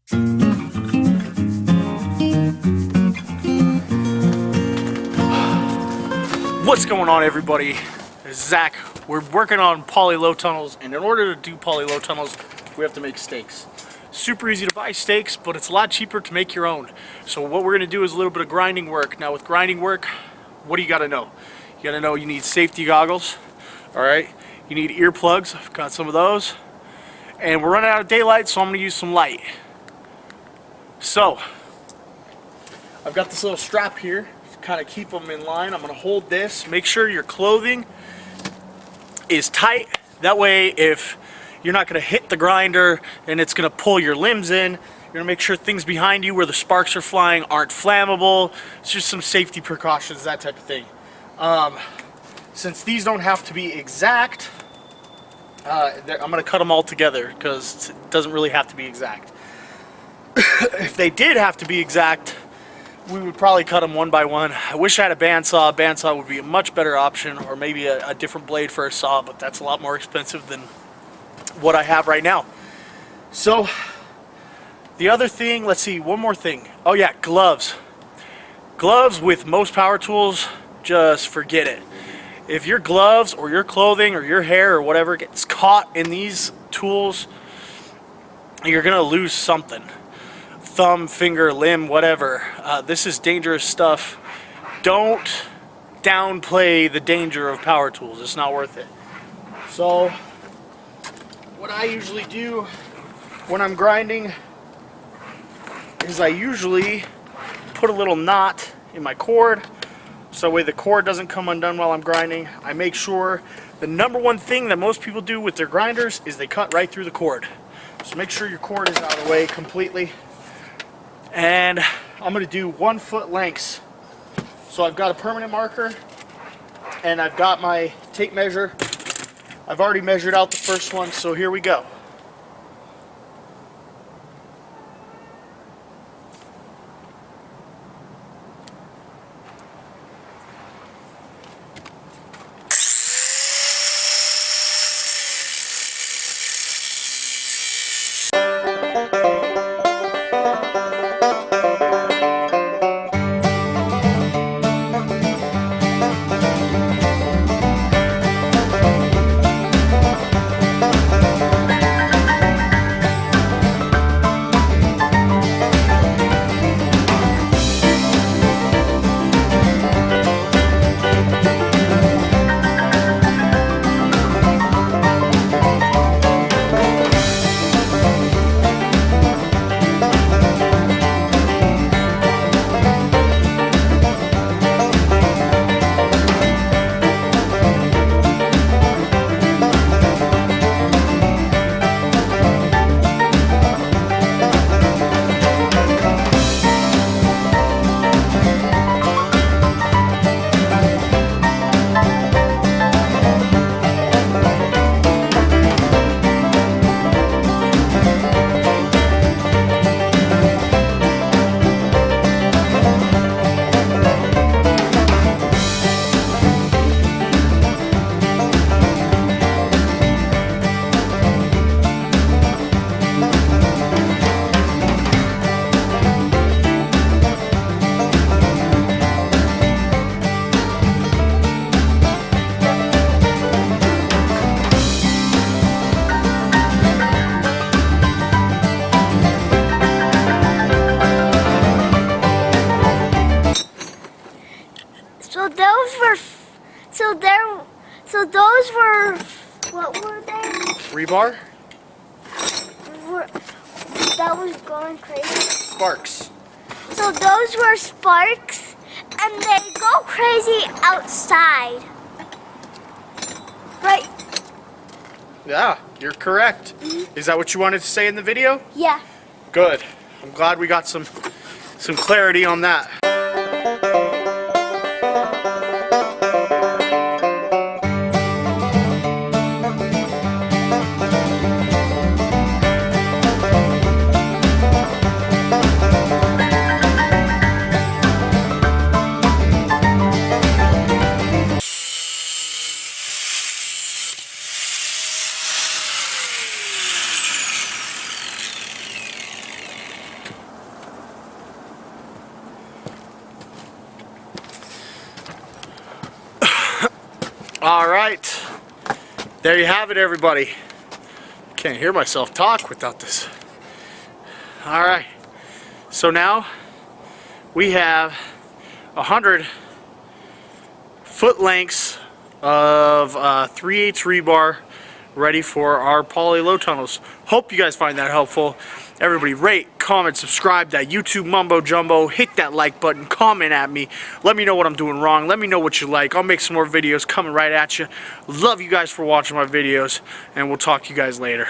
What's going on, everybody? It's Zach. We're working on poly-low tunnels, and in order to do poly-low tunnels, we have to make stakes. Super easy to buy stakes, but it's a lot cheaper to make your own. So what we're gonna do is a little bit of grinding work. Now with grinding work, what do you gotta know? You gotta know you need safety goggles, all right? You need earplugs, I've got some of those. And we're running out of daylight, so I'm gonna use some light. So, I've got this little strap here to kind of keep them in line. I'm gonna hold this. Make sure your clothing is tight. That way, if you're not gonna hit the grinder and it's gonna pull your limbs in, you're gonna make sure things behind you where the sparks are flying aren't flammable. It's just some safety precautions, that type of thing. Since these don't have to be exact, I'm gonna cut them all together because it doesn't really have to be exact. If they did have to be exact, we would probably cut them one by one. I wish I had a bandsaw. A bandsaw would be a much better option, or maybe a different blade for a saw, but that's a lot more expensive than what I have right now. So, the other thing, let's see, one more thing. Oh yeah, gloves. Gloves with most power tools, just forget it. If your gloves or your clothing or your hair or whatever gets caught in these tools, you're gonna lose something. Thumb, finger, limb, whatever. This is dangerous stuff. Don't downplay the danger of power tools. It's not worth it. So, what I usually do when I'm grinding is I usually put a little knot in my cord so that way the cord doesn't come undone while I'm grinding. I make sure the number one thing that most people do with their grinders is they cut right through the cord. So make sure your cord is out of the way completely. And I'm going to do 1 foot lengths. So I've got a permanent marker and I've got my tape measure. I've already measured out the first one, so here we go. So those were, what were they? Rebar? That was going crazy. Sparks. So those were sparks, and they go crazy outside. Right? Yeah, you're correct. Is that what you wanted to say in the video? Yeah. Good. I'm glad we got some clarity on that. All right, there you have it, everybody. Can't hear myself talk without this. All right, so now we have 100 foot lengths of 3/8 rebar ready for our poly low tunnels. Hope you guys find that helpful. Everybody rate, comment, subscribe, that YouTube mumbo jumbo, hit that like button, comment at me, let me know what I'm doing wrong, let me know what you like. I'll make some more videos coming right at you. Love you guys for watching my videos, and we'll talk to you guys later.